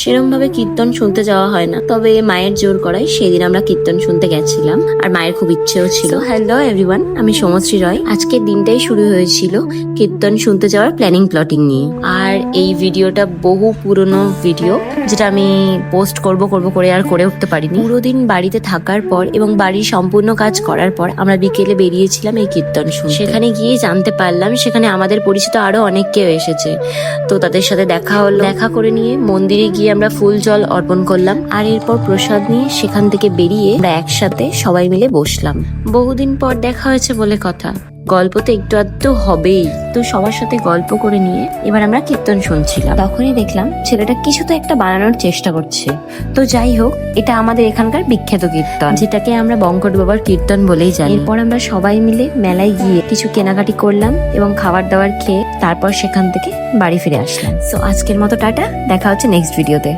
সেরকম ভাবে কীর্তন শুনতে যাওয়া হয় না, তবে মায়ের জোর করায় সেদিন আমরা কীর্তন শুনতে গেছিলাম আর মায়ের খুব ইচ্ছেও ছিল। হ্যালো এভরিওয়ান, আমি সমশ্রী রয়। আজকের দিনটাই শুরু হয়েছিল কীর্তন শুনতে যাওয়ার প্ল্যানিং প্লটিং নিয়ে। আর এই ভিডিওটা বহু পুরনো ভিডিও, যেটা আমি পোস্ট করব করে আর করে উঠতে পারিনি। পুরো দিন বাড়িতে থাকার পর এবং বাড়ির সম্পূর্ণ কাজ করার পর আমরা বিকেলে বেরিয়েছিলাম এই কীর্তন শুনতে। সেখানে গিয়ে জানতে পারলাম সেখানে আমাদের পরিচিত আরো অনেক কেউ এসেছে, তো তাদের সাথে দেখা হলো। দেখা করে নিয়ে মন্দিরে গিয়ে আমরা ফুল জল অর্পণ করলাম, আর এরপর প্রসাদ নিয়ে সেখান থেকে বেরিয়ে আমরা একসাথে সবাই মিলে বসলাম। বহুদিন পর দেখা হয়েছে বলে কথা, গল্প তো একটু আধটু হবেই। তো সবার সাথে গল্প করে নিয়ে এবার আমরা কীর্তন শুনছিলাম। তখনই দেখলাম ছেলেটা কিছু তো একটা বানানোর চেষ্টা করছে। তো যাই হোক, এটা আমাদের এখানকার বিখ্যাত কীর্তন, যেটাকে আমরা বঙ্কট বাবার কীর্তন বলেই জানি। এরপর আমরা সবাই মিলে মেলায় গিয়ে কিছু কেনাকাটি করলাম এবং খাবার দাবার খেয়ে তারপর সেখান থেকে বাড়ি ফিরে আসলাম। সো আজকের মতো টাটা, দেখা হচ্ছে নেক্সট ভিডিওতে।